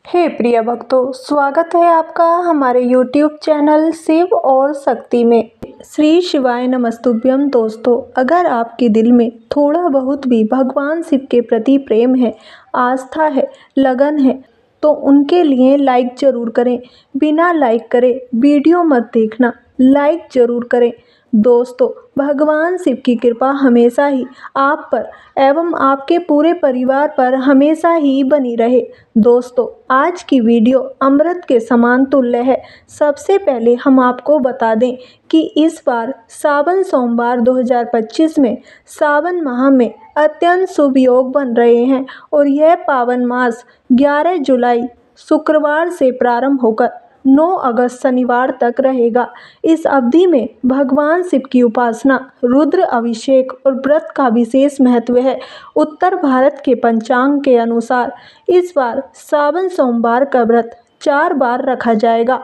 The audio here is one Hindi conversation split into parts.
हे प्रिय भक्तों, स्वागत है आपका हमारे YouTube चैनल शिव और शक्ति में। श्री शिवाय नमस्तुभ्यम। दोस्तों, अगर आपके दिल में थोड़ा बहुत भी भगवान शिव के प्रति प्रेम है, आस्था है, लगन है, तो उनके लिए लाइक ज़रूर करें। बिना लाइक करे वीडियो मत देखना, लाइक ज़रूर करें। दोस्तों, भगवान शिव की कृपा हमेशा ही आप पर एवं आपके पूरे परिवार पर हमेशा ही बनी रहे। दोस्तों, आज की वीडियो अमृत के समान तुल्य है। सबसे पहले हम आपको बता दें कि इस बार सावन सोमवार 2025 में सावन माह में अत्यंत शुभ योग बन रहे हैं और यह पावन मास 11 जुलाई शुक्रवार से प्रारंभ होकर 9 अगस्त शनिवार तक रहेगा। इस अवधि में भगवान शिव की उपासना, रुद्र अभिषेक और व्रत का विशेष महत्व है। उत्तर भारत के पंचांग के अनुसार इस बार सावन सोमवार का व्रत 4 बार रखा जाएगा।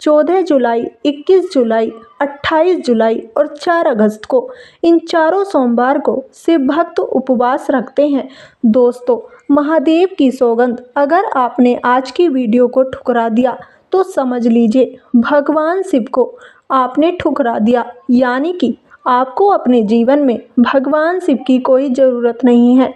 14 जुलाई, 21 जुलाई, 28 जुलाई और 4 अगस्त को। इन चारों सोमवार को शिव भक्त उपवास रखते हैं। दोस्तों, महादेव की सौगंध, अगर आपने आज की वीडियो को ठुकरा दिया तो समझ लीजिए भगवान शिव को आपने ठुकरा दिया, यानी कि आपको अपने जीवन में भगवान शिव की कोई ज़रूरत नहीं है।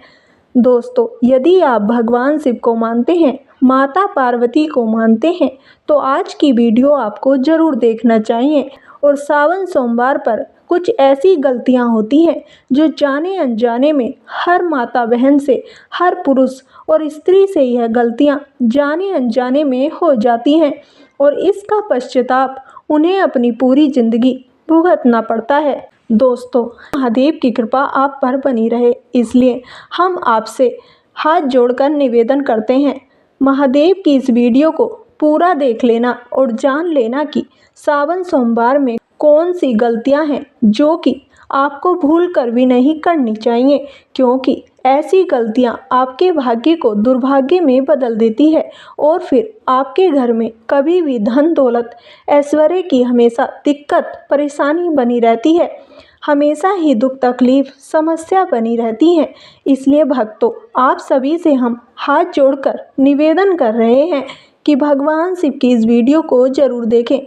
दोस्तों, यदि आप भगवान शिव को मानते हैं, माता पार्वती को मानते हैं, तो आज की वीडियो आपको ज़रूर देखना चाहिए। और सावन सोमवार पर कुछ ऐसी गलतियां होती हैं जो जाने अनजाने में हर माता बहन से, हर पुरुष और स्त्री से यह गलतियां जाने अनजाने में हो जाती हैं और इसका पश्चाताप उन्हें अपनी पूरी जिंदगी भुगतना पड़ता है। दोस्तों, महादेव की कृपा आप पर बनी रहे, इसलिए हम आपसे हाथ जोड़कर निवेदन करते हैं, महादेव की इस वीडियो को पूरा देख लेना और जान लेना कि सावन सोमवार में कौन सी गलतियां हैं जो कि आपको भूल कर भी नहीं करनी चाहिए, क्योंकि ऐसी गलतियां आपके भाग्य को दुर्भाग्य में बदल देती है और फिर आपके घर में कभी भी धन दौलत ऐश्वर्य की हमेशा दिक्कत परेशानी बनी रहती है। हमेशा ही दुख तकलीफ समस्या बनी रहती है। इसलिए भक्तों, आप सभी से हम हाथ जोड़कर निवेदन कर रहे हैं कि भगवान शिव की इस वीडियो को ज़रूर देखें।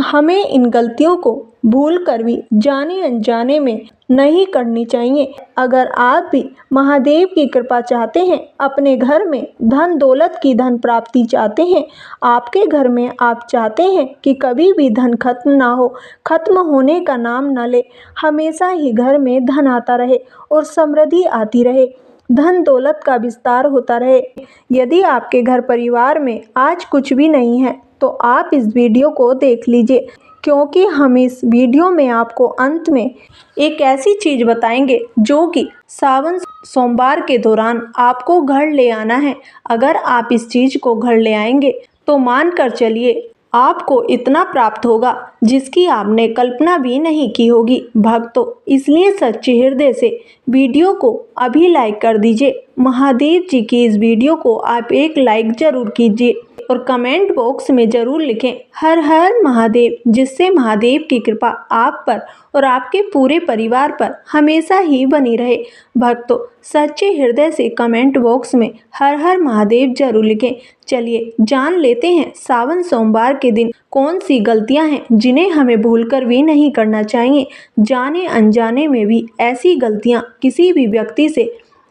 हमें इन गलतियों को भूल कर भी जाने अनजाने में नहीं करनी चाहिए। अगर आप भी महादेव की कृपा चाहते हैं, अपने घर में धन दौलत की धन प्राप्ति चाहते हैं, आपके घर में आप चाहते हैं कि कभी भी धन खत्म ना हो, खत्म होने का नाम ना ले, हमेशा ही घर में धन आता रहे और समृद्धि आती रहे, धन दौलत का विस्तार होता रहे। यदि आपके घर परिवार में आज कुछ भी नहीं है तो आप इस वीडियो को देख लीजिए, क्योंकि हम इस वीडियो में आपको अंत में एक ऐसी चीज़ बताएंगे जो कि सावन सोमवार के दौरान आपको घर ले आना है। अगर आप इस चीज़ को घर ले आएंगे तो मान कर चलिए आपको इतना प्राप्त होगा जिसकी आपने कल्पना भी नहीं की होगी। भक्तों, इसलिए सच्चे हृदय से वीडियो को अभी लाइक कर दीजिए। महादेव जी की इस वीडियो को आप एक लाइक ज़रूर कीजिए और कमेंट बॉक्स में ज़रूर लिखें हर हर महादेव, जिससे महादेव की कृपा आप पर और आपके पूरे परिवार पर हमेशा ही बनी रहे। भक्तों, सच्चे हृदय से कमेंट बॉक्स में हर हर महादेव जरूर लिखें। चलिए जान लेते हैं सावन सोमवार के दिन कौन सी गलतियां हैं जिन्हें हमें भूलकर भी नहीं करना चाहिए। जाने अनजाने में भी ऐसी गलतियां किसी भी व्यक्ति से,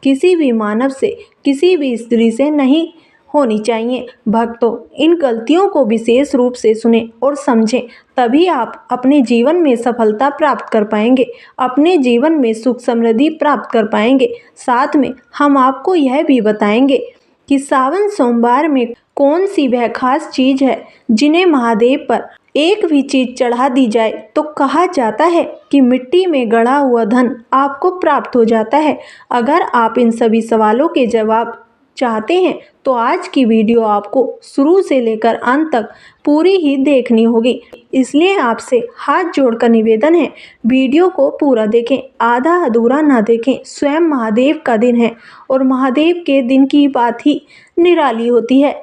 किसी भी मानव से, किसी भी स्त्री से नहीं होनी चाहिए। भक्तों, इन गलतियों को विशेष रूप से सुने और समझें, तभी आप अपने जीवन में सफलता प्राप्त कर पाएंगे, अपने जीवन में सुख समृद्धि प्राप्त कर पाएंगे। साथ में हम आपको यह भी बताएंगे कि सावन सोमवार में कौन सी वह खास चीज़ है जिन्हें महादेव पर एक भी चीज़ चढ़ा दी जाए तो कहा जाता है कि मिट्टी में गड़ा हुआ धन आपको प्राप्त हो जाता है। अगर आप इन सभी सवालों के जवाब चाहते हैं तो आज की वीडियो आपको शुरू से लेकर अंत तक पूरी ही देखनी होगी। इसलिए आपसे हाथ जोड़कर निवेदन है, वीडियो को पूरा देखें, आधा अधूरा ना देखें। स्वयं महादेव का दिन है और महादेव के दिन की बात ही निराली होती है।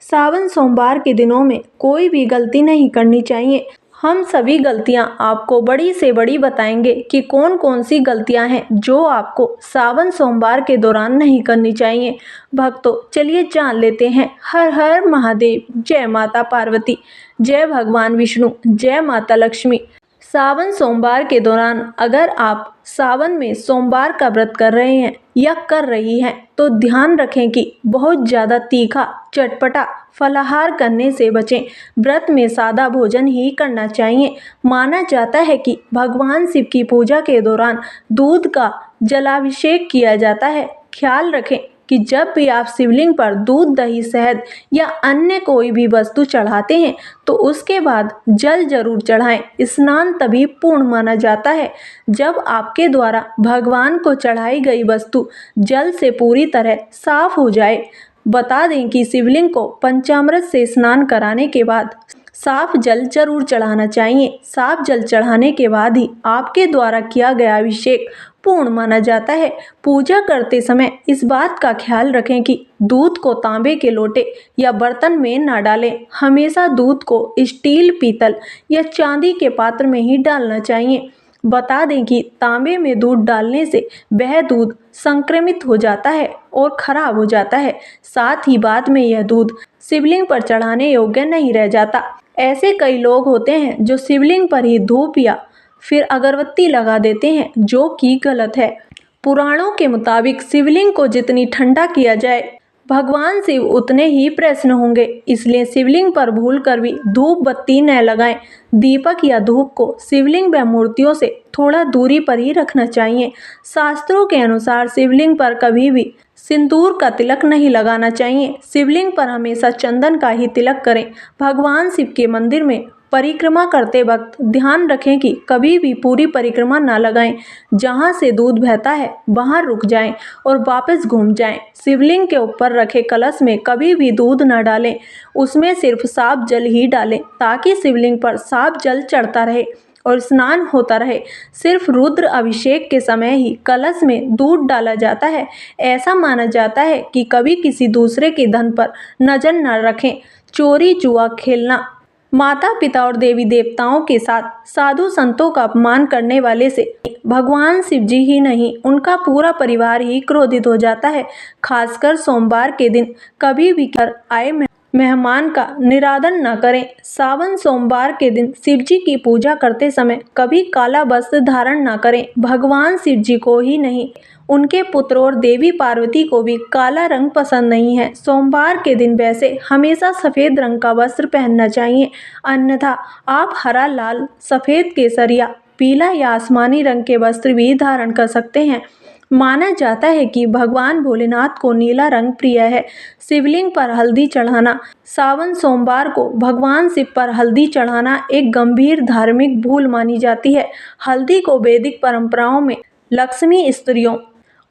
सावन सोमवार के दिनों में कोई भी गलती नहीं करनी चाहिए। हम सभी गलतियां आपको बड़ी से बड़ी बताएंगे कि कौन कौन सी गलतियां हैं जो आपको सावन सोमवार के दौरान नहीं करनी चाहिए। भक्तों, चलिए जान लेते हैं। हर हर महादेव, जय माता पार्वती, जय भगवान विष्णु, जय माता लक्ष्मी। सावन सोमवार के दौरान अगर आप सावन में सोमवार का व्रत कर रहे हैं या कर रही हैं तो ध्यान रखें कि बहुत ज़्यादा तीखा चटपटा फलाहार करने से बचें। व्रत में सादा भोजन ही करना चाहिए। माना जाता है कि भगवान शिव की पूजा के दौरान दूध का जलाभिषेक किया जाता है। ख्याल रखें कि जब भी आप शिवलिंग पर दूध, दही, शहद या अन्य कोई भी वस्तु चढ़ाते हैं तो उसके बाद जल जरूर चढ़ाएं। स्नान तभी पूर्ण माना जाता है जब आपके द्वारा भगवान को चढ़ाई गई वस्तु जल से पूरी तरह साफ हो जाए। बता दें कि शिवलिंग को पंचामृत से स्नान कराने के बाद साफ जल जरूर चढ़ाना चाहिए। साफ जल चढ़ाने के बाद ही आपके द्वारा किया गया अभिषेक पूर्ण माना जाता है। पूजा करते समय इस बात का ख्याल रखें कि दूध को तांबे के लोटे या बर्तन में ना डालें। हमेशा दूध को स्टील, पीतल या चांदी के पात्र में ही डालना चाहिए। बता दें कि तांबे में दूध डालने से वह दूध संक्रमित हो जाता है और खराब हो जाता है। साथ ही बाद में यह दूध शिवलिंग पर चढ़ाने योग्य नहीं रह जाता। ऐसे कई लोग होते हैं जो शिवलिंग पर ही धूप या फिर अगरबत्ती लगा देते हैं, जो कि गलत है। पुराणों के मुताबिक शिवलिंग को जितनी ठंडा किया जाए भगवान शिव उतने ही प्रसन्न होंगे। इसलिए शिवलिंग पर भूल कर भी धूप बत्ती न लगाएं। दीपक या धूप को शिवलिंग व मूर्तियों से थोड़ा दूरी पर ही रखना चाहिए। शास्त्रों के अनुसार शिवलिंग पर कभी भी सिंदूर का तिलक नहीं लगाना चाहिए। शिवलिंग पर हमेशा चंदन का ही तिलक करें। भगवान शिव के मंदिर में परिक्रमा करते वक्त ध्यान रखें कि कभी भी पूरी परिक्रमा ना लगाएं। जहां से दूध बहता है वहां रुक जाएं और वापस घूम जाएं। शिवलिंग के ऊपर रखे कलश में कभी भी दूध न डालें, उसमें सिर्फ साफ जल ही डालें ताकि शिवलिंग पर साफ जल चढ़ता रहे और स्नान होता रहे। सिर्फ रुद्र अभिषेक के समय ही कलश में दूध डाला जाता है। ऐसा माना जाता है कि कभी किसी दूसरे के धन पर नजर न रखें। चोरी, जुआ खेलना, माता पिता और देवी देवताओं के साथ साधु संतों का अपमान करने वाले से भगवान शिव जी ही नहीं, उनका पूरा परिवार ही क्रोधित हो जाता है। खासकर सोमवार के दिन कभी भी घर आए मेहमान का निरादर न करें। सावन सोमवार के दिन शिव जी की पूजा करते समय कभी काला वस्त्र धारण न करें। भगवान शिव जी को ही नहीं, उनके पुत्र और देवी पार्वती को भी काला रंग पसंद नहीं है। सोमवार के दिन वैसे हमेशा सफ़ेद रंग का वस्त्र पहनना चाहिए, अन्यथा आप हरा, लाल, सफ़ेद, केसरिया, पीला या आसमानी रंग के वस्त्र भी धारण कर सकते हैं। माना जाता है कि भगवान भोलेनाथ को नीला रंग प्रिय है। शिवलिंग पर हल्दी चढ़ाना। सावन सोमवार को भगवान शिव पर हल्दी चढ़ाना एक गंभीर धार्मिक भूल मानी जाती है। हल्दी को वैदिक परंपराओं में लक्ष्मी, स्त्रियों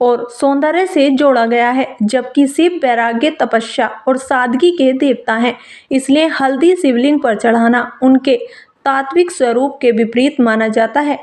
और सौंदर्य से जोड़ा गया है, जबकि शिव वैराग्य, तपस्या और सादगी के देवता हैं। इसलिए हल्दी शिवलिंग पर चढ़ाना उनके तात्विक स्वरूप के विपरीत माना जाता है।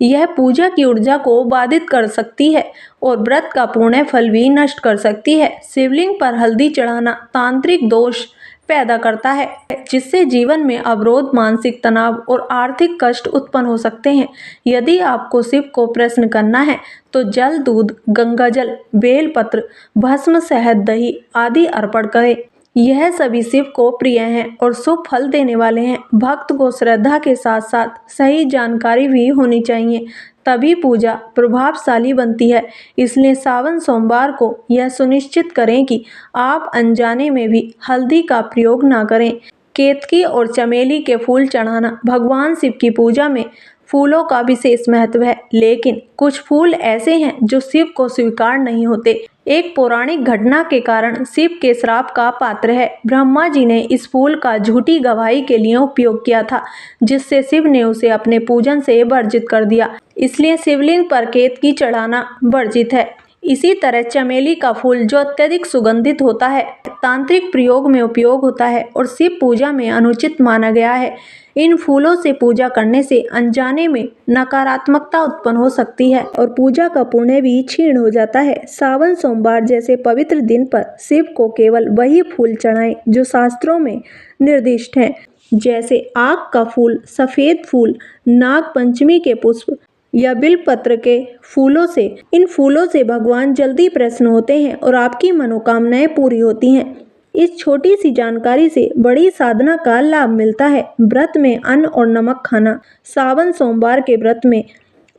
यह पूजा की ऊर्जा को बाधित कर सकती है और व्रत का पुण्य फल भी नष्ट कर सकती है। शिवलिंग पर हल्दी चढ़ाना तांत्रिक दोष पैदा करता है, जिससे जीवन में अवरोध, मानसिक तनाव और आर्थिक कष्ट उत्पन्न हो सकते हैं। यदि आपको शिव को प्रसन्न करना है तो जल, दूध, गंगाजल, बेलपत्र, भस्म, शहद, दही आदि अर्पण करें। यह सभी शिव को प्रिय हैं और शुभ फल देने वाले हैं। भक्त को श्रद्धा के साथ साथ सही जानकारी भी होनी चाहिए, तभी पूजा प्रभावशाली बनती है। इसलिए सावन सोमवार को यह सुनिश्चित करें कि आप अनजाने में भी हल्दी का प्रयोग ना करें। केतकी और चमेली के फूल चढ़ाना। भगवान शिव की पूजा में फूलों का विशेष महत्व है, लेकिन कुछ फूल ऐसे हैं जो शिव को स्वीकार नहीं होते। एक पौराणिक घटना के कारण शिव के श्राप का पात्र है। ब्रह्मा जी ने इस फूल का झूठी गवाही के लिए उपयोग किया था, जिससे शिव ने उसे अपने पूजन से वर्जित कर दिया। इसलिए शिवलिंग पर केतकी चढ़ाना वर्जित है। इसी तरह चमेली का फूल, जो अत्यधिक सुगंधित होता है, तांत्रिक प्रयोग में उपयोग होता है और शिव पूजा में अनुचित माना गया है। इन फूलों से पूजा करने से अनजाने में नकारात्मकता उत्पन्न हो सकती है और पूजा का पुण्य भी क्षीण हो जाता है। सावन सोमवार जैसे पवित्र दिन पर शिव को केवल वही फूल चढ़ाएं जो शास्त्रों में निर्दिष्ट हैं। जैसे आक का फूल, सफेद फूल, नाग पंचमी के पुष्प या बिलपत्र के फूलों से। इन फूलों से भगवान जल्दी प्रसन्न होते हैं और आपकी मनोकामनाएं पूरी होती हैं। इस छोटी सी जानकारी से बड़ी साधना का लाभ मिलता है। व्रत में अन्न और नमक खाना। सावन सोमवार के व्रत में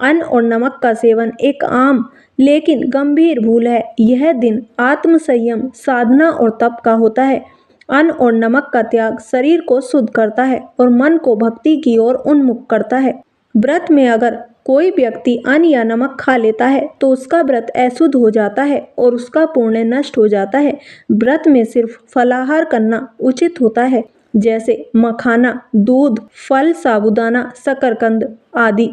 अन्न और नमक का सेवन एक आम लेकिन गंभीर भूल है। यह दिन आत्मसंयम, साधना और तप का होता है। अन्न और नमक का त्याग शरीर को शुद्ध करता है और मन को भक्ति की ओर उन्मुख करता है। व्रत में अगर कोई व्यक्ति अन्न या नमक खा लेता है तो उसका व्रत अशुद्ध हो जाता है और उसका पुण्य नष्ट हो जाता है। व्रत में सिर्फ फलाहार करना उचित होता है, जैसे मखाना, दूध, फल, साबूदाना, शकरकंद आदि।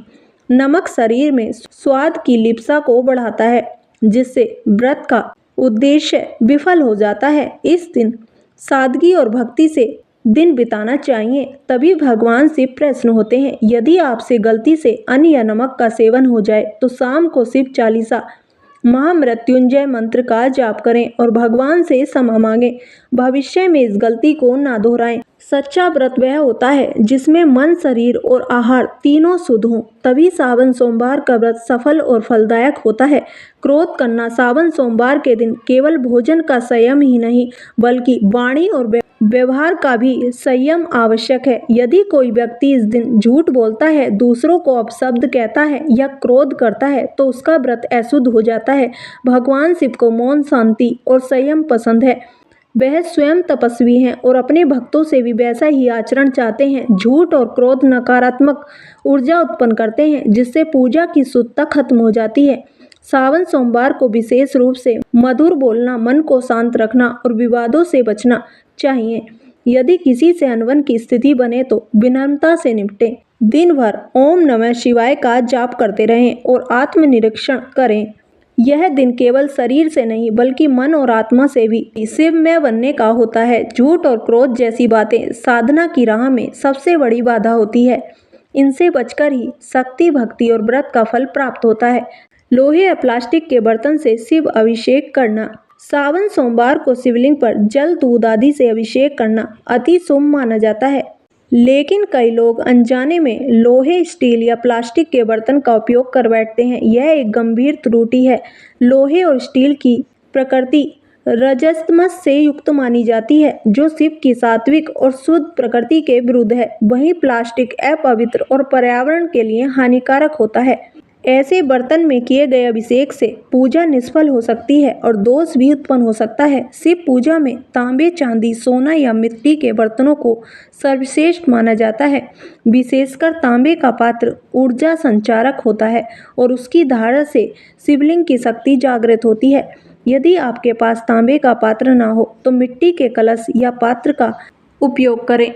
नमक शरीर में स्वाद की लिप्सा को बढ़ाता है, जिससे व्रत का उद्देश्य विफल हो जाता है। इस दिन सादगी और भक्ति से दिन बिताना चाहिए, तभी भगवान से प्रसन्न होते हैं। यदि आपसे गलती से अन्न या नमक का सेवन हो जाए तो शाम को शिव चालीसा, महामृत्युंजय मंत्र का जाप करें और भगवान से क्षमा मांगें। भविष्य में इस गलती को ना दोहराएं। सच्चा व्रत वह होता है जिसमें मन, शरीर और आहार तीनों शुद्ध हों, तभी सावन सोमवार का व्रत सफल और फलदायक होता है। क्रोध करना। सावन सोमवार के दिन केवल भोजन का संयम ही नहीं बल्कि वाणी और व्यवहार का भी संयम आवश्यक है। यदि कोई व्यक्ति इस दिन झूठ बोलता है, दूसरों को अपशब्द कहता है या क्रोध करता है तो उसका व्रत अशुद्ध हो जाता है। भगवान शिव को मौन, शांति और संयम पसंद है। वह स्वयं तपस्वी हैं और अपने भक्तों से भी वैसा ही आचरण चाहते हैं। झूठ और क्रोध नकारात्मक ऊर्जा उत्पन्न करते हैं, जिससे पूजा की शुद्धता खत्म हो जाती है। सावन सोमवार को विशेष रूप से मधुर बोलना, मन को शांत रखना और विवादों से बचना चाहिए। यदि किसी से अनबन की स्थिति बने तो विनम्रता से निपटें। दिन भर ओम नमः शिवाय का जाप करते रहें और आत्मनिरीक्षण करें। यह दिन केवल शरीर से नहीं बल्कि मन और आत्मा से भी शिवमय बनने का होता है। झूठ और क्रोध जैसी बातें साधना की राह में सबसे बड़ी बाधा होती है। इनसे बचकर ही शक्ति, भक्ति और व्रत का फल प्राप्त होता है। लोहे या प्लास्टिक के बर्तन से शिव अभिषेक करना। सावन सोमवार को शिवलिंग पर जल, दूध आदि से अभिषेक करना अति शुभ माना जाता है, लेकिन कई लोग अनजाने में लोहे, स्टील या प्लास्टिक के बर्तन का उपयोग कर बैठते हैं। यह एक गंभीर त्रुटि है। लोहे और स्टील की प्रकृति रजस्तमस से युक्त मानी जाती है, जो शिव की सात्विक और शुद्ध प्रकृति के विरुद्ध है। वहीं प्लास्टिक अपवित्र और पर्यावरण के लिए हानिकारक होता है। ऐसे बर्तन में किए गए अभिषेक से पूजा निष्फल हो सकती है और दोष भी उत्पन्न हो सकता है। शिव पूजा में तांबे, चांदी, सोना या मिट्टी के बर्तनों को सर्वश्रेष्ठ माना जाता है। विशेषकर तांबे का पात्र ऊर्जा संचारक होता है और उसकी धारण से शिवलिंग की शक्ति जागृत होती है। यदि आपके पास तांबे का पात्र ना हो तो मिट्टी के कलश या पात्र का उपयोग करें,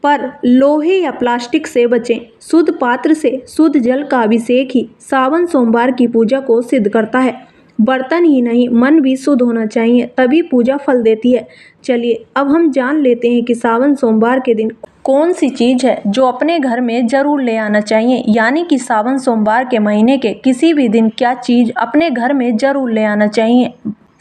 पर लोहे या प्लास्टिक से बचें। शुद्ध पात्र से शुद्ध जल का अभिषेक ही सावन सोमवार की पूजा को सिद्ध करता है। बर्तन ही नहीं, मन भी शुद्ध होना चाहिए, तभी पूजा फल देती है। चलिए अब हम जान लेते हैं कि सावन सोमवार के दिन कौन सी चीज है जो अपने घर में जरूर ले आना चाहिए। यानी कि सावन सोमवार के महीने के किसी भी दिन क्या चीज अपने घर में जरूर ले आना चाहिए।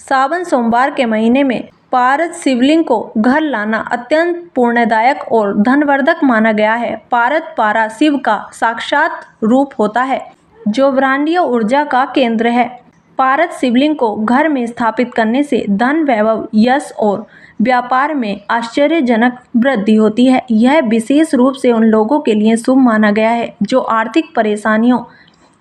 सावन सोमवार के महीने में पारद शिवलिंग को घर लाना अत्यंत पुण्यदायक और धनवर्धक माना गया है। पारद पारा शिव का साक्षात रूप होता है, जो ब्रह्मांडीय ऊर्जा का केंद्र है। पारद शिवलिंग को घर में स्थापित करने से धन, वैभव, यश और व्यापार में आश्चर्यजनक वृद्धि होती है। यह विशेष रूप से उन लोगों के लिए शुभ माना गया है जो आर्थिक परेशानियों,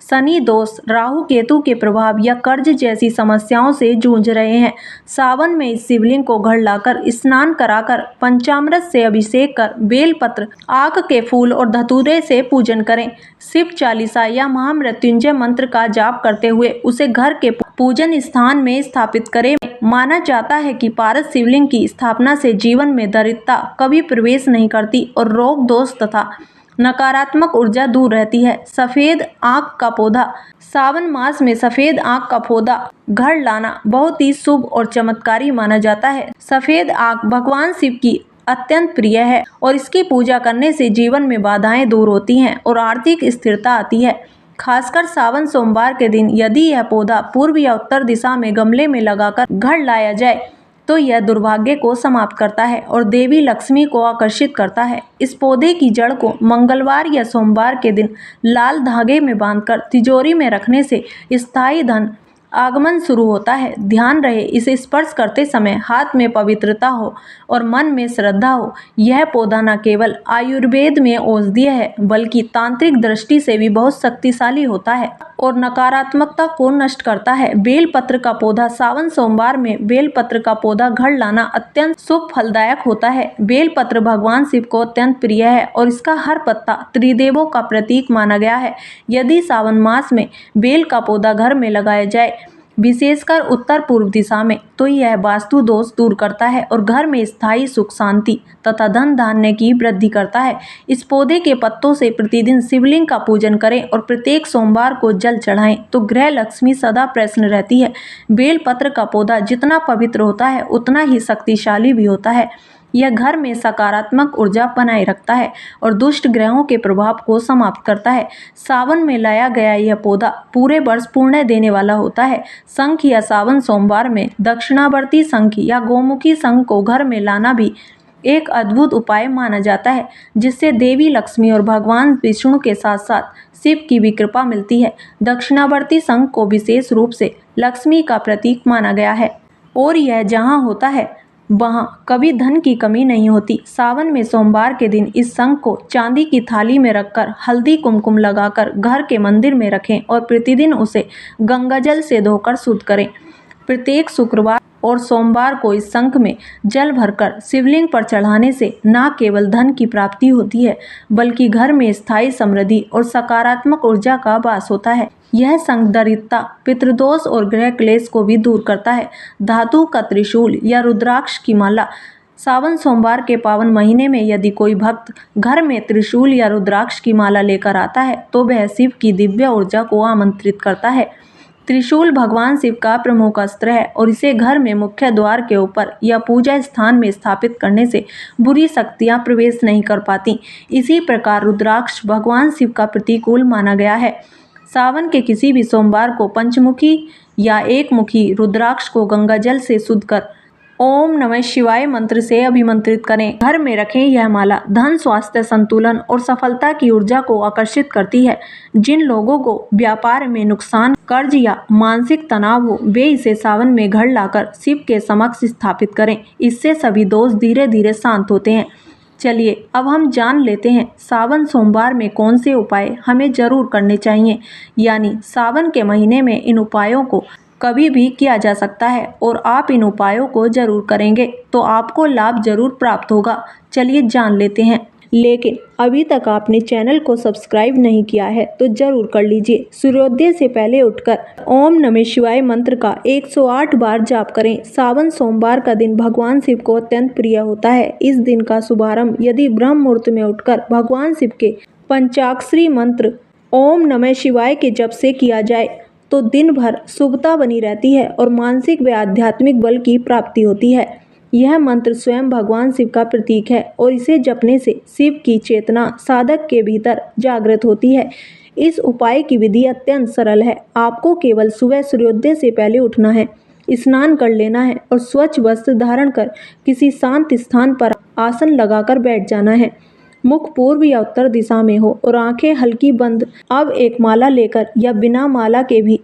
शनि दोष, राहु केतु के प्रभाव या कर्ज जैसी समस्याओं से जूझ रहे हैं। सावन में इस शिवलिंग को घर लाकर स्नान कराकर पंचामृत से अभिषेक कर बेलपत्र, आक के फूल और धतूरे से पूजन करें। शिव चालीसा या महामृत्युंजय मंत्र का जाप करते हुए उसे घर के पूजन स्थान में स्थापित करें। माना जाता है कि पारद शिवलिंग की स्थापना से जीवन में दरिद्रता कभी प्रवेश नहीं करती और रोग, दोष तथा नकारात्मक ऊर्जा दूर रहती है। सफेद आंख का पौधा। सावन मास में सफेद आंख का पौधा घर लाना बहुत ही शुभ और चमत्कारी माना जाता है। सफेद आंख भगवान शिव की अत्यंत प्रिय है और इसकी पूजा करने से जीवन में बाधाएं दूर होती हैं और आर्थिक स्थिरता आती है। खासकर सावन सोमवार के दिन यदि यह पौधा पूर्व या उत्तर दिशा में गमले में लगाकर घर लाया जाए तो यह दुर्भाग्य को समाप्त करता है और देवी लक्ष्मी को आकर्षित करता है। इस पौधे की जड़ को मंगलवार या सोमवार के दिन लाल धागे में बांधकर तिजोरी में रखने से स्थायी धन आगमन शुरू होता है। ध्यान रहे, इसे स्पर्श करते समय हाथ में पवित्रता हो और मन में श्रद्धा हो। यह पौधा न केवल आयुर्वेद में औषधीय है बल्कि तांत्रिक दृष्टि से भी बहुत शक्तिशाली होता है और नकारात्मकता को नष्ट करता है। बेलपत्र का पौधा सावन सोमवार में बेलपत्र का पौधा घर लाना अत्यंत शुभ फलदायक होता है। बेलपत्र भगवान शिव को अत्यंत प्रिय है और इसका हर पत्ता त्रिदेवों का प्रतीक माना गया है। यदि सावन मास में बेल का पौधा घर में लगाया जाए, विशेषकर उत्तर पूर्व दिशा में, तो यह वास्तु दोष दूर करता है और घर में स्थायी सुख शांति तथा धन धान्य की वृद्धि करता है। इस पौधे के पत्तों से प्रतिदिन शिवलिंग का पूजन करें और प्रत्येक सोमवार को जल चढ़ाएं तो गृह लक्ष्मी सदा प्रसन्न रहती है। बेलपत्र का पौधा जितना पवित्र होता है उतना ही शक्तिशाली भी होता है। यह घर में सकारात्मक ऊर्जा बनाए रखता है और दुष्ट ग्रहों के प्रभाव को समाप्त करता है। सावन में लाया गया यह पौधा पूरे वर्ष पुण्य देने वाला होता है। शंख या सावन सोमवार में दक्षिणावर्ती शंख या गोमुखी शंख को घर में लाना भी एक अद्भुत उपाय माना जाता है, जिससे देवी लक्ष्मी और भगवान विष्णु के साथ साथ शिव की भी कृपा मिलती है। दक्षिणावर्ती शंख को विशेष रूप से लक्ष्मी का प्रतीक माना गया है और यह जहाँ होता है वहाँ कभी धन की कमी नहीं होती। सावन में सोमवार के दिन इस शंख को चांदी की थाली में रखकर हल्दी कुमकुम लगाकर घर के मंदिर में रखें और प्रतिदिन उसे गंगाजल से धोकर शुद्ध करें। प्रत्येक शुक्रवार और सोमवार को इस शंख में जल भरकर शिवलिंग पर चढ़ाने से न केवल धन की प्राप्ति होती है बल्कि घर में स्थायी समृद्धि और सकारात्मक ऊर्जा का वास होता है। यह शंख दरिद्रता, पितृदोष और ग्रह क्लेश को भी दूर करता है। धातु का त्रिशूल या रुद्राक्ष की माला। सावन सोमवार के पावन महीने में यदि कोई भक्त घर में त्रिशूल या रुद्राक्ष की माला लेकर आता है तो वह शिव की दिव्य ऊर्जा को आमंत्रित करता है। त्रिशूल भगवान शिव का प्रमुख अस्त्र है और इसे घर में मुख्य द्वार के ऊपर या पूजा स्थान में स्थापित करने से बुरी शक्तियां प्रवेश नहीं कर पाती। इसी प्रकार रुद्राक्ष भगवान शिव का प्रतिकूल माना गया है। सावन के किसी भी सोमवार को पंचमुखी या एकमुखी रुद्राक्ष को गंगाजल से शुद्ध कर ओम नमः शिवाय मंत्र से अभिमंत्रित करें। घर में रखें यह माला धन, स्वास्थ्य, संतुलन और सफलता की ऊर्जा को आकर्षित करती है। जिन लोगों को व्यापार में नुकसान, कर्ज या मानसिक तनाव हो, वे इसे सावन में घर लाकर शिव के समक्ष स्थापित करें। इससे सभी दोष धीरे धीरे शांत होते हैं। चलिए अब हम जान लेते हैं सावन सोमवार में कौन से उपाय हमें जरूर करने चाहिए। यानी सावन के महीने में इन उपायों को कभी भी किया जा सकता है और आप इन उपायों को जरूर करेंगे तो आपको लाभ जरूर प्राप्त होगा। चलिए जान लेते हैं। लेकिन अभी तक आपने चैनल को सब्सक्राइब नहीं किया है तो जरूर कर लीजिए। सूर्योदय से पहले उठकर ओम नमः शिवाय मंत्र का 108 बार जाप करें। सावन सोमवार का दिन भगवान शिव को अत्यंत प्रिय होता है। इस दिन का शुभारंभ यदि ब्रह्म मुहूर्त में उठकर भगवान शिव के पंचाक्षरी मंत्र ओम नमः शिवाय के जप से किया जाए तो दिन भर शुभता बनी रहती है और मानसिक व आध्यात्मिक बल की प्राप्ति होती है। यह मंत्र स्वयं भगवान शिव का प्रतीक है और इसे जपने से शिव की चेतना साधक के भीतर जागृत होती है। इस उपाय की विधि अत्यंत सरल है। आपको केवल सुबह सूर्योदय से पहले उठना है, स्नान कर लेना है और स्वच्छ वस्त्र धारण कर किसी शांत स्थान पर आसन लगाकर बैठ जाना है। मुख पूर्व या उत्तर दिशा में हो और आंखें हल्की बंद। अब एक माला लेकर या बिना माला के भी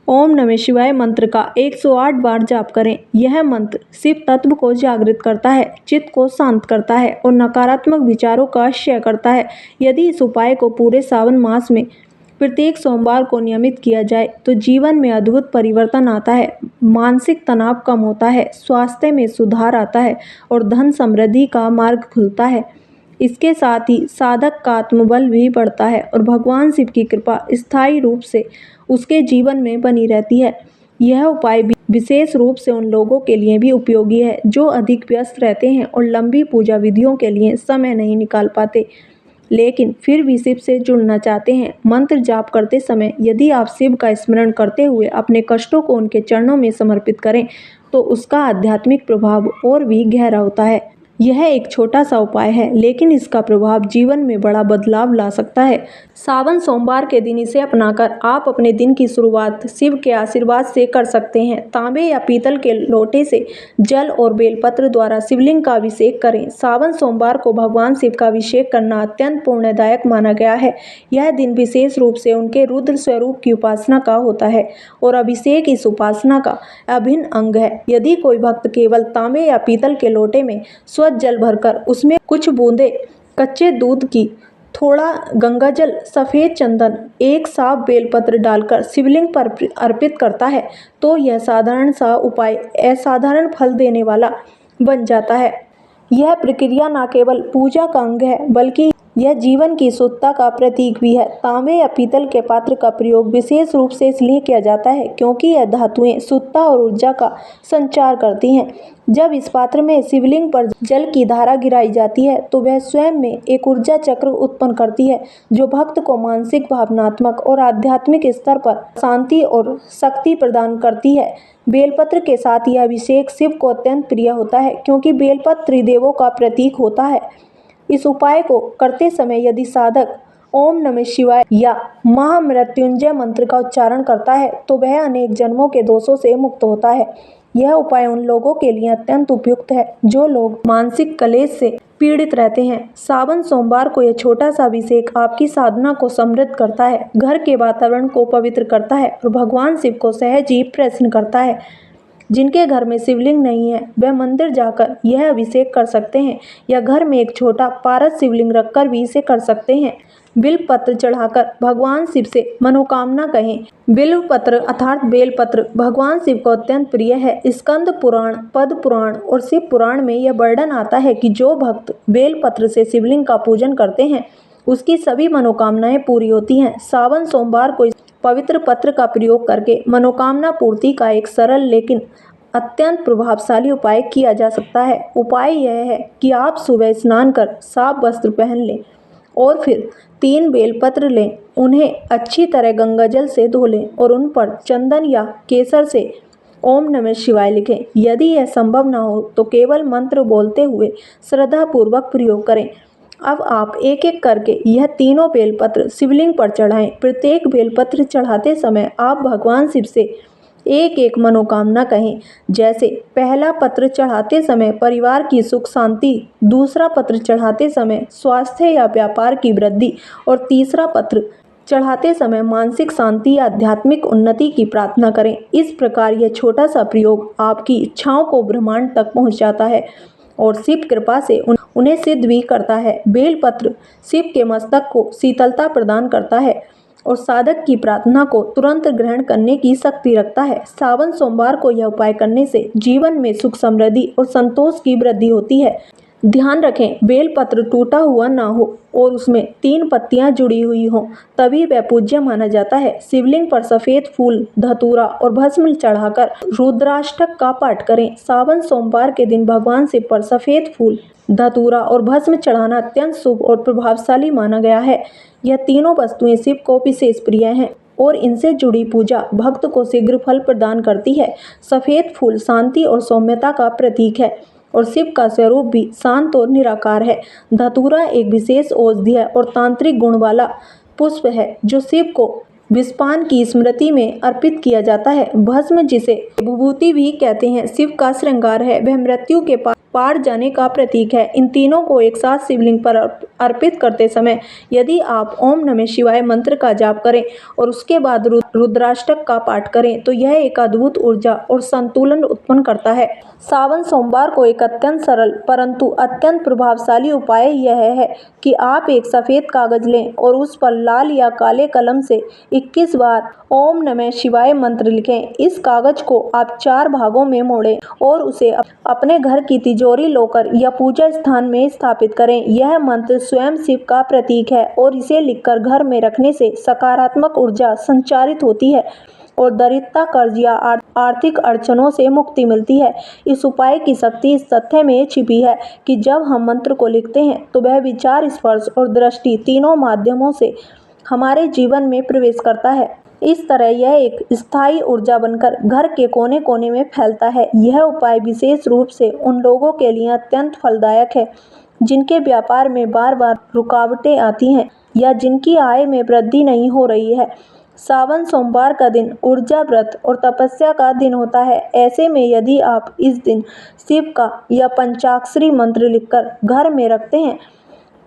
ओम नमः शिवाय मंत्र का 108 बार जाप करें। यह मंत्र शिव तत्व को जागृत करता है, चित्त को शांत करता है और नकारात्मक विचारों का क्षय करता है। यदि इस उपाय को पूरे सावन मास में प्रत्येक सोमवार को नियमित किया जाए तो जीवन में अद्भुत परिवर्तन आता है। मानसिक तनाव कम होता है, स्वास्थ्य में सुधार आता है और धन समृद्धि का मार्ग खुलता है। इसके साथ ही साधक का आत्मबल भी बढ़ता है और भगवान शिव की कृपा स्थायी रूप से उसके जीवन में बनी रहती है। यह उपाय भी विशेष रूप से उन लोगों के लिए भी उपयोगी है जो अधिक व्यस्त रहते हैं और लंबी पूजा विधियों के लिए समय नहीं निकाल पाते, लेकिन फिर भी शिव से जुड़ना चाहते हैं। मंत्र जाप करते समय यदि आप शिव का स्मरण करते हुए अपने कष्टों को उनके चरणों में समर्पित करें तो उसका आध्यात्मिक प्रभाव और भी गहरा होता है। यह एक छोटा सा उपाय है, लेकिन इसका प्रभाव जीवन में बड़ा बदलाव ला सकता है। सावन सोमवार के दिन इसे अपनाकर आप अपने दिन की शुरुआत शिव के आशीर्वाद से कर सकते हैं। तांबे या पीतल के लोटे से जल और बेलपत्र द्वारा शिवलिंग का अभिषेक करें। सावन सोमवार को भगवान शिव का अभिषेक करना अत्यंत पुण्यदायक माना गया है। यह दिन विशेष रूप से उनके रुद्र स्वरूप की उपासना का होता है और अभिषेक इस उपासना का अभिन्न अंग है। यदि कोई भक्त केवल तांबे या पीतल के लोटे में स्वच्छ जल भरकर उसमें कुछ बूंदे कच्चे दूध की, थोड़ा गंगाजल, सफेद चंदन, एक साफ बेलपत्र डालकर शिवलिंग पर अर्पित करता है तो यह साधारण सा उपाय असाधारण फल देने वाला बन जाता है। यह प्रक्रिया न केवल पूजा का अंग है बल्कि यह जीवन की शुद्धता का प्रतीक भी है। तांबे या पीतल के पात्र का प्रयोग विशेष रूप से इसलिए किया जाता है क्योंकि यह धातुएं शुद्धता और ऊर्जा का संचार करती हैं। जब इस पात्र में शिवलिंग पर जल की धारा गिराई जाती है तो वह स्वयं में एक ऊर्जा चक्र उत्पन्न करती है जो भक्त को मानसिक, भावनात्मक और आध्यात्मिक स्तर पर शांति और शक्ति प्रदान करती है। बेलपत्र के साथ यह अभिषेक शिव को अत्यंत प्रिय होता है क्योंकि बेलपत्र त्रिदेवों का प्रतीक होता है। इस उपाय को करते समय यदि साधक ओम नमः शिवाय या महामृत्युंजय मंत्र का उच्चारण करता है तो वह अनेक जन्मों के दोषों से मुक्त होता है। यह उपाय उन लोगों के लिए अत्यंत उपयुक्त है जो लोग मानसिक क्लेश से पीड़ित रहते हैं। सावन सोमवार को यह छोटा सा अभिषेक आपकी साधना को समृद्ध करता है, घर के वातावरण को पवित्र करता है और भगवान शिव को सहज ही प्रसन्न करता है। जिनके घर में शिवलिंग नहीं है वह मंदिर जाकर यह अभिषेक कर सकते हैं या घर में एक छोटा पारस शिवलिंग रखकर भी इसे कर सकते हैं। बिल्व पत्र चढ़ाकर भगवान शिव से मनोकामना कहें। बिल्व पत्र अर्थात बेलपत्र भगवान शिव को अत्यंत प्रिय है। स्कंद पुराण, पद्म पुराण और शिव पुराण में यह वर्णन आता है कि जो भक्त बेलपत्र से शिवलिंग का पूजन करते हैं उसकी सभी मनोकामनाएं पूरी होती हैं। सावन सोमवार को पवित्र पत्र का प्रयोग करके मनोकामना पूर्ति का एक सरल लेकिन अत्यंत प्रभावशाली उपाय किया जा सकता है। उपाय यह है कि आप सुबह स्नान कर साफ वस्त्र पहन लें और फिर 3 बेलपत्र लें, उन्हें अच्छी तरह गंगाजल से धो लें और उन पर चंदन या केसर से ओम नमः शिवाय लिखें। यदि यह संभव न हो तो केवल मंत्र बोलते हुए श्रद्धापूर्वक प्रयोग करें। अब आप एक एक करके यह तीनों बेलपत्र शिवलिंग पर चढ़ाएं। प्रत्येक बेलपत्र चढ़ाते समय आप भगवान शिव से एक एक मनोकामना कहें। जैसे पहला पत्र चढ़ाते समय परिवार की सुख शांति, दूसरा पत्र चढ़ाते समय स्वास्थ्य या व्यापार की वृद्धि और तीसरा पत्र चढ़ाते समय मानसिक शांति या आध्यात्मिक उन्नति की प्रार्थना करें। इस प्रकार यह छोटा सा प्रयोग आपकी इच्छाओं को ब्रह्मांड तक पहुंचाता है और शिव कृपा से उन्हें सिद्ध भी करता है। बेलपत्र शिव के मस्तक को शीतलता प्रदान करता है और साधक की प्रार्थना को तुरंत ग्रहण करने की शक्ति रखता है। सावन सोमवार को यह उपाय करने से जीवन में सुख, समृद्धि और संतोष की वृद्धि होती है। ध्यान रखें, बेलपत्र टूटा हुआ ना हो और उसमें 3 पत्तियां जुड़ी हुई हों, तभी वह पूज्य माना जाता है। शिवलिंग पर सफेद फूल, धतूरा और भस्म चढ़ाकर रुद्राष्टक का पाठ करें। सावन सोमवार के दिन भगवान शिव पर सफेद फूल, धतूरा और भस्म चढ़ाना अत्यंत शुभ और प्रभावशाली माना गया है। यह तीनों वस्तुएं शिव को विशेष प्रिय हैं और इनसे जुड़ी पूजा भक्त को शीघ्र फल प्रदान करती है। सफेद फूल शांति और सौम्यता का प्रतीक है और शिव का स्वरूप भी शांत और निराकार है। धतूरा एक विशेष औषधि है और तांत्रिक गुण वाला पुष्प है जो शिव को विस्पान की स्मृति में अर्पित किया जाता है। भस्म, जिसे विभूति भी कहते हैं, शिव का श्रृंगार है। वह मृत्यु के पार जाने का प्रतीक है। इन तीनों को एक साथ शिवलिंग पर अर्पित करते समय यदि आप ओम नमः शिवाय मंत्र का जाप करें और उसके बाद रुद्राष्टक का पाठ करें तो यह एक अद्भुत ऊर्जा और संतुलन उत्पन्न करता है। सावन सोमवार को एक अत्यंत सरल परंतु अत्यंत प्रभावशाली उपाय यह है कि आप एक सफ़ेद कागज लें और उस पर लाल या काले कलम से 21 बार ओम नमः शिवाय मंत्र लिखें। इस कागज को आप 4 भागों में मोड़ें और उसे अपने घर की तिजोरी, लॉकर या पूजा स्थान में स्थापित करें। यह मंत्र स्वयं शिव का प्रतीक है और इसे लिखकर घर में रखने से सकारात्मक ऊर्जा संचारित होती है और दरिद्रता, कर्ज या आर्थिक अड़चनों से मुक्ति मिलती है। इस उपाय की शक्ति इस तथ्य में छिपी है कि जब हम मंत्र को लिखते हैं तो वह विचार, स्पर्श और दृष्टि तीनों माध्यमों से हमारे जीवन में प्रवेश करता है। इस तरह यह एक स्थायी ऊर्जा बनकर घर के कोने कोने में फैलता है। यह उपाय विशेष रूप से उन लोगों के लिए अत्यंत फलदायक है जिनके व्यापार में बार बार रुकावटें आती हैं या जिनकी आय में वृद्धि नहीं हो रही है। सावन सोमवार का दिन ऊर्जा व्रत और तपस्या का दिन होता है। ऐसे में यदि आप इस दिन शिव का या पंचाक्षरी मंत्र लिखकर घर में रखते हैं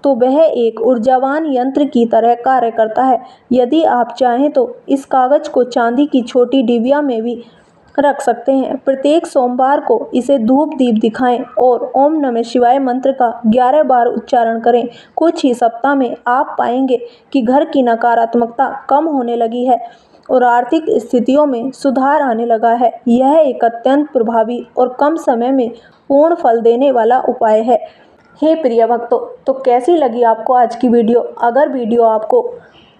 तो वह एक ऊर्जावान यंत्र की तरह कार्य करता है। यदि आप चाहें तो इस कागज को चांदी की छोटी डिबिया में भी रख सकते हैं। प्रत्येक सोमवार को इसे धूप दीप दिखाएं और ओम नमः शिवाय मंत्र का 11 बार उच्चारण करें। कुछ ही सप्ताह में आप पाएंगे कि घर की नकारात्मकता कम होने लगी है और आर्थिक स्थितियों में सुधार आने लगा है। यह एक अत्यंत प्रभावी और कम समय में पूर्ण फल देने वाला उपाय है। हे प्रिय भक्तों, तो कैसी लगी आपको आज की वीडियो? अगर वीडियो आपको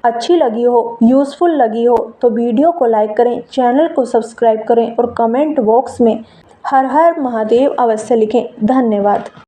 अच्छी लगी हो, यूज़फुल लगी हो तो वीडियो को लाइक करें, चैनल को सब्सक्राइब करें और कमेंट बॉक्स में हर हर महादेव अवश्य लिखें। धन्यवाद।